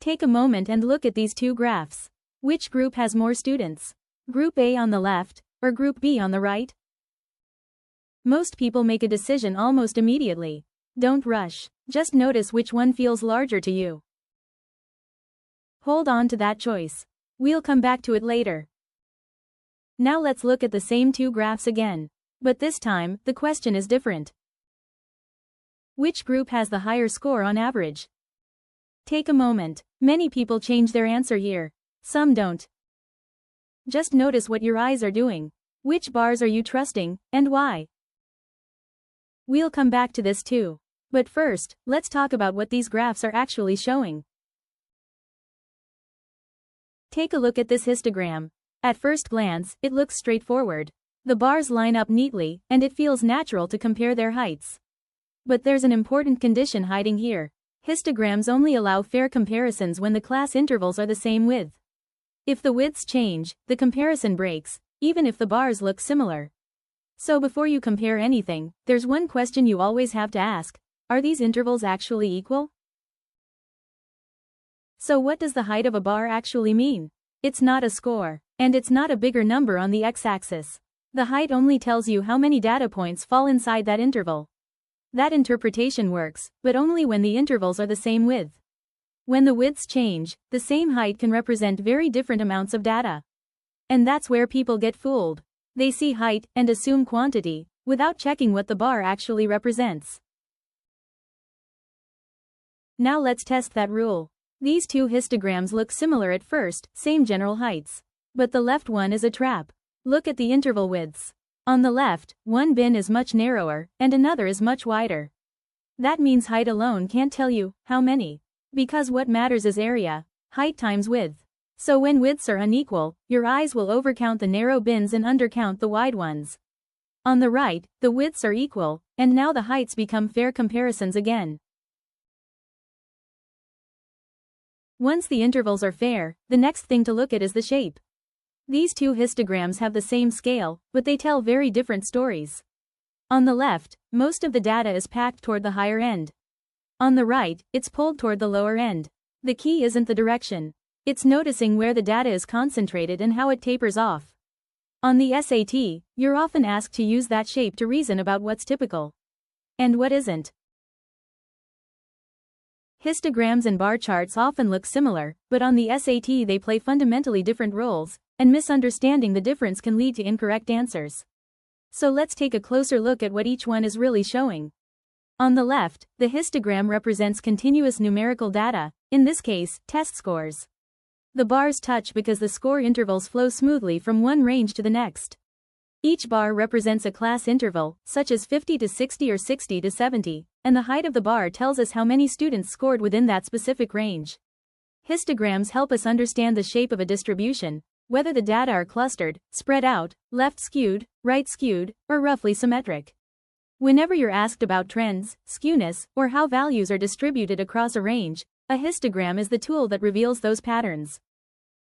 Take a moment and look at these two graphs. Which group has more students? Group A on the left, or Group B on the right? Most people make a decision almost immediately. Don't rush, just notice which one feels larger to you. Hold on to that choice. We'll come back to it later. Now let's look at the same two graphs again. But this time, the question is different. Which group has the higher score on average? Take a moment. Many people change their answer here. Some don't. Just notice what your eyes are doing. Which bars are you trusting, and why? We'll come back to this too. But first, let's talk about what these graphs are actually showing. Take a look at this histogram. At first glance, it looks straightforward. The bars line up neatly, and it feels natural to compare their heights. But there's an important condition hiding here. Histograms only allow fair comparisons when the class intervals are the same width. If the widths change, the comparison breaks, even if the bars look similar. So before you compare anything, there's one question you always have to ask. Are these intervals actually equal? So what does the height of a bar actually mean? It's not a score, and it's not a bigger number on the x-axis. The height only tells you how many data points fall inside that interval. That interpretation works, but only when the intervals are the same width. When the widths change, the same height can represent very different amounts of data. And that's where people get fooled. They see height and assume quantity, without checking what the bar actually represents. Now let's test that rule. These two histograms look similar at first, same general heights. But the left one is a trap. Look at the interval widths. On the left, one bin is much narrower, and another is much wider. That means height alone can't tell you how many. Because what matters is area, height times width. So when widths are unequal, your eyes will overcount the narrow bins and undercount the wide ones. On the right, the widths are equal, and now the heights become fair comparisons again. Once the intervals are fair, the next thing to look at is the shape. These two histograms have the same scale, but they tell very different stories. On the left, most of the data is packed toward the higher end. On the right, it's pulled toward the lower end. The key isn't the direction. It's noticing where the data is concentrated and how it tapers off. On the SAT, you're often asked to use that shape to reason about what's typical and what isn't. Histograms and bar charts often look similar, but on the SAT they play fundamentally different roles, and misunderstanding the difference can lead to incorrect answers. So let's take a closer look at what each one is really showing. On the left, the histogram represents continuous numerical data, in this case, test scores. The bars touch because the score intervals flow smoothly from one range to the next. Each bar represents a class interval, such as 50 to 60 or 60 to 70, and the height of the bar tells us how many students scored within that specific range. Histograms help us understand the shape of a distribution, whether the data are clustered, spread out, left skewed, right skewed, or roughly symmetric. Whenever you're asked about trends, skewness, or how values are distributed across a range, a histogram is the tool that reveals those patterns.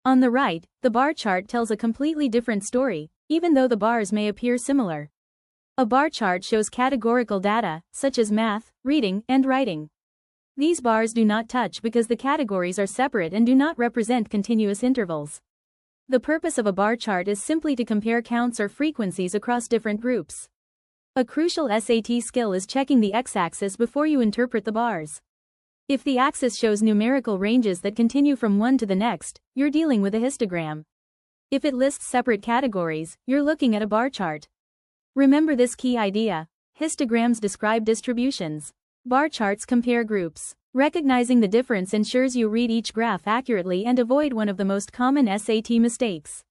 On the right, the bar chart tells a completely different story, even though the bars may appear similar. A bar chart shows categorical data, such as math, reading, and writing. These bars do not touch because the categories are separate and do not represent continuous intervals. The purpose of a bar chart is simply to compare counts or frequencies across different groups. A crucial SAT skill is checking the x-axis before you interpret the bars. If the axis shows numerical ranges that continue from one to the next, you're dealing with a histogram. If it lists separate categories, you're looking at a bar chart. Remember this key idea. Histograms describe distributions. Bar charts compare groups. Recognizing the difference ensures you read each graph accurately and avoid one of the most common SAT mistakes.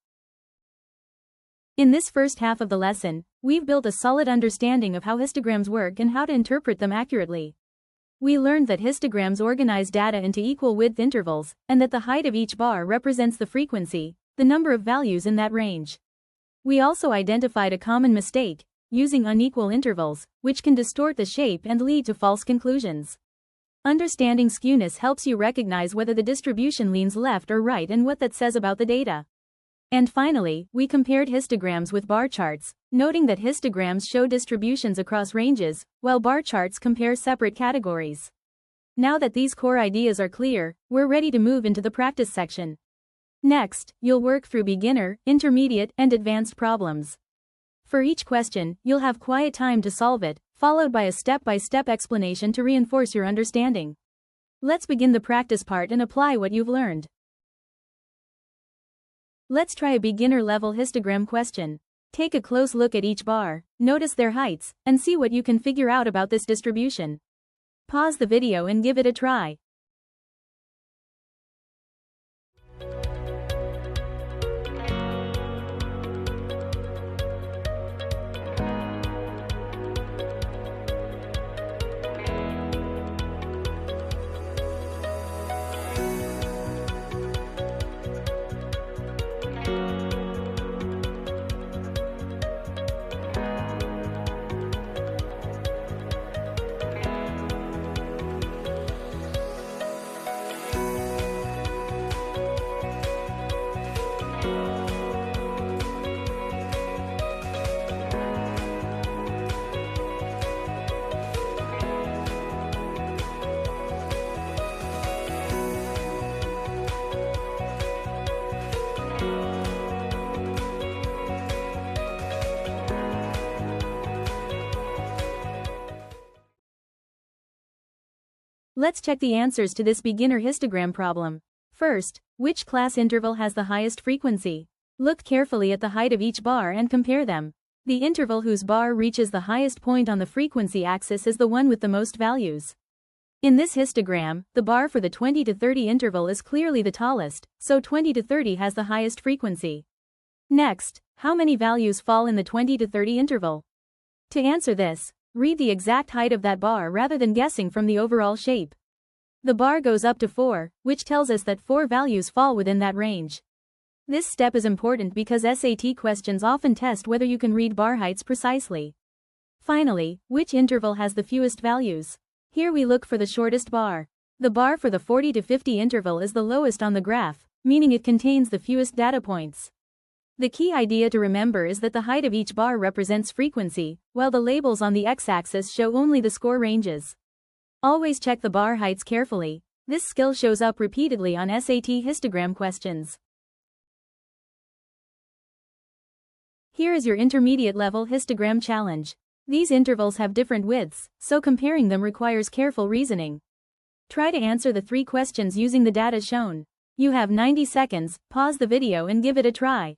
In this first half of the lesson, we've built a solid understanding of how histograms work and how to interpret them accurately. We learned that histograms organize data into equal width intervals, and that the height of each bar represents the frequency, the number of values in that range. We also identified a common mistake, using unequal intervals, which can distort the shape and lead to false conclusions. Understanding skewness helps you recognize whether the distribution leans left or right and what that says about the data. And finally, we compared histograms with bar charts, noting that histograms show distributions across ranges, while bar charts compare separate categories. Now that these core ideas are clear, we're ready to move into the practice section. Next, you'll work through beginner, intermediate, and advanced problems. For each question, you'll have quiet time to solve it, followed by a step-by-step explanation to reinforce your understanding. Let's begin the practice part and apply what you've learned. Let's try a beginner-level histogram question. Take a close look at each bar, notice their heights, and see what you can figure out about this distribution. Pause the video and give it a try. Let's check the answers to this beginner histogram problem. First, which class interval has the highest frequency? Look carefully at the height of each bar and compare them. The interval whose bar reaches the highest point on the frequency axis is the one with the most values. In this histogram, the bar for the 20 to 30 interval is clearly the tallest, so 20 to 30 has the highest frequency. Next, how many values fall in the 20 to 30 interval? To answer this, read the exact height of that bar rather than guessing from the overall shape. The bar goes up to 4, which tells us that 4 values fall within that range. This step is important because SAT questions often test whether you can read bar heights precisely. Finally, which interval has the fewest values? Here we look for the shortest bar. The bar for the 40 to 50 interval is the lowest on the graph, meaning it contains the fewest data points. The key idea to remember is that the height of each bar represents frequency, while the labels on the x-axis show only the score ranges. Always check the bar heights carefully. This skill shows up repeatedly on SAT histogram questions. Here is your intermediate level histogram challenge. These intervals have different widths, so comparing them requires careful reasoning. Try to answer the 3 questions using the data shown. You have 90 seconds, pause the video and give it a try.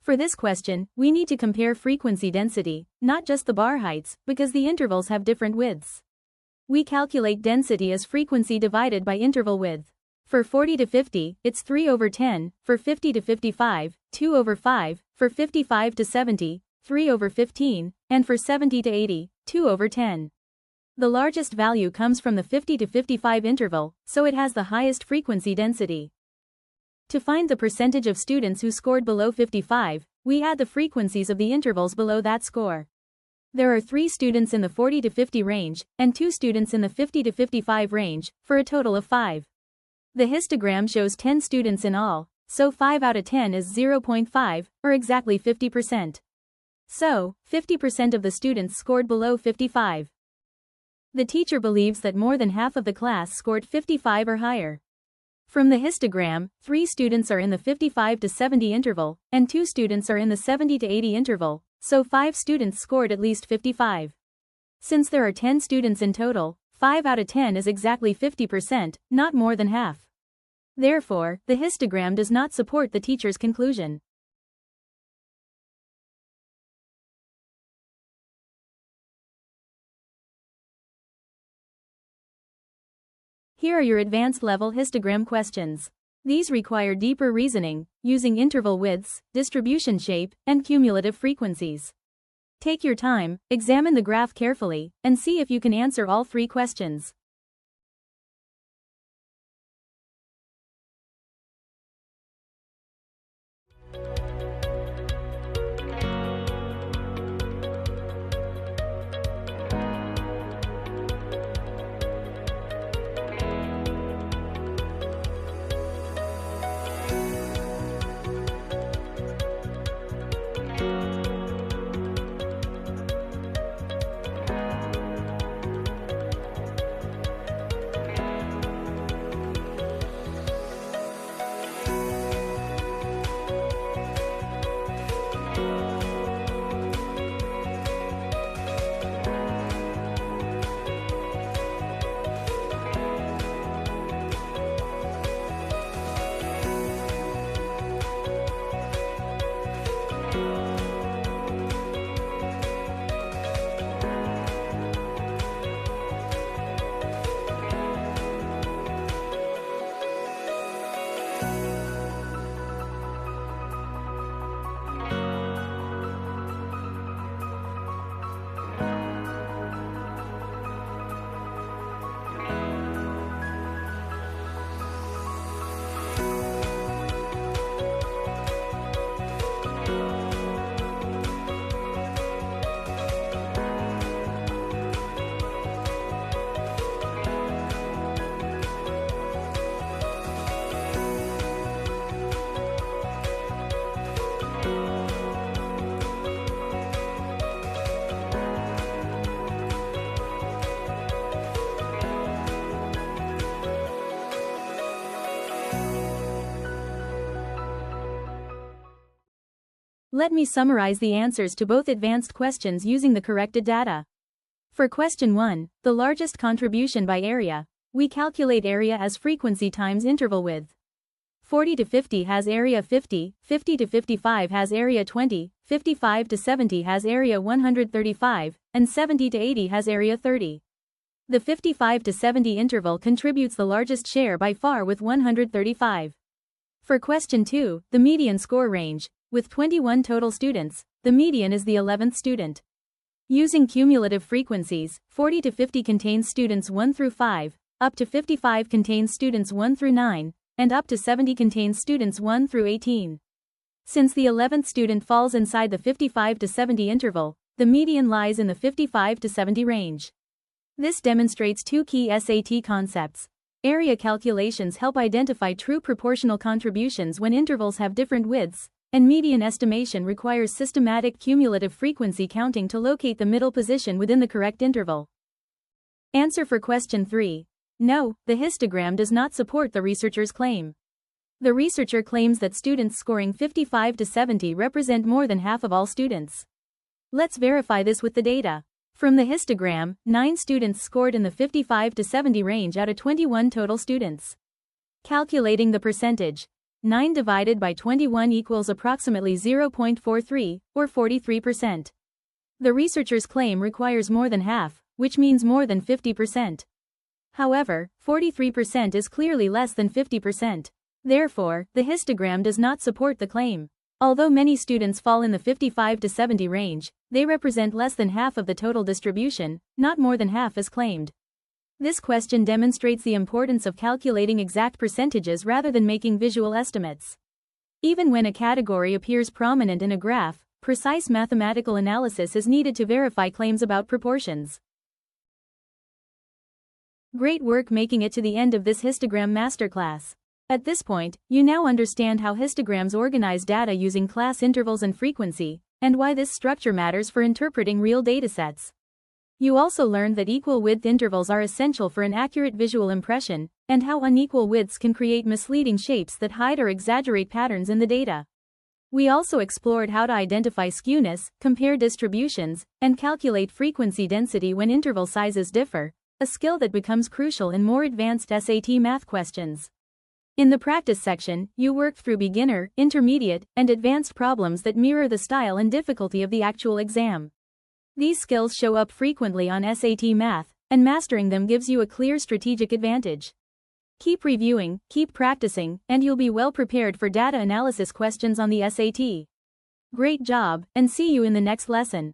For this question, we need to compare frequency density, not just the bar heights, because the intervals have different widths. We calculate density as frequency divided by interval width. For 40 to 50, it's 3 over 10, for 50 to 55, 2 over 5, for 55 to 70, 3 over 15, and for 70 to 80, 2 over 10. The largest value comes from the 50 to 55 interval, so it has the highest frequency density. To find the percentage of students who scored below 55, we add the frequencies of the intervals below that score. There are 3 students in the 40 to 50 range, and 2 students in the 50 to 55 range, for a total of 5. The histogram shows 10 students in all, so 5 out of 10 is 0.5, or exactly 50%. So, 50% of the students scored below 55. The teacher believes that more than half of the class scored 55 or higher. From the histogram, 3 students are in the 55 to 70 interval, and 2 students are in the 70 to 80 interval, so 5 students scored at least 55. Since there are 10 students in total, 5 out of 10 is exactly 50%, not more than half. Therefore, the histogram does not support the teacher's conclusion. Here are your advanced level histogram questions. These require deeper reasoning, using interval widths, distribution shape, and cumulative frequencies. Take your time, examine the graph carefully, and see if you can answer all 3 questions. Let me summarize the answers to both advanced questions using the corrected data. For question 1, the largest contribution by area, we calculate area as frequency times interval width. 40 to 50 has area 50, 50 to 55 has area 20, 55 to 70 has area 135, and 70 to 80 has area 30. The 55 to 70 interval contributes the largest share by far with 135. For question 2, the median score range, with 21 total students, the median is the 11th student. Using cumulative frequencies, 40 to 50 contains students 1 through 5, up to 55 contains students 1 through 9, and up to 70 contains students 1 through 18. Since the 11th student falls inside the 55 to 70 interval, the median lies in the 55 to 70 range. This demonstrates 2 key SAT concepts. Area calculations help identify true proportional contributions when intervals have different widths, and median estimation requires systematic cumulative frequency counting to locate the middle position within the correct interval. Answer for question 3. No, the histogram does not support the researcher's claim. The researcher claims that students scoring 55 to 70 represent more than half of all students. Let's verify this with the data. From the histogram, 9 students scored in the 55 to 70 range out of 21 total students. Calculating the percentage. 9 divided by 21 equals approximately 0.43, or 43%. The researcher's claim requires more than half, which means more than 50%. However, 43% is clearly less than 50%. Therefore, the histogram does not support the claim. Although many students fall in the 55 to 70 range, they represent less than half of the total distribution, not more than half as claimed. This question demonstrates the importance of calculating exact percentages rather than making visual estimates. Even when a category appears prominent in a graph, precise mathematical analysis is needed to verify claims about proportions. Great work making it to the end of this histogram masterclass. At this point, you now understand how histograms organize data using class intervals and frequency, and why this structure matters for interpreting real datasets. You also learned that equal width intervals are essential for an accurate visual impression, and how unequal widths can create misleading shapes that hide or exaggerate patterns in the data. We also explored how to identify skewness, compare distributions, and calculate frequency density when interval sizes differ, a skill that becomes crucial in more advanced SAT math questions. In the practice section, you worked through beginner, intermediate, and advanced problems that mirror the style and difficulty of the actual exam. These skills show up frequently on SAT math, and mastering them gives you a clear strategic advantage. Keep reviewing, keep practicing, and you'll be well prepared for data analysis questions on the SAT. Great job, and see you in the next lesson.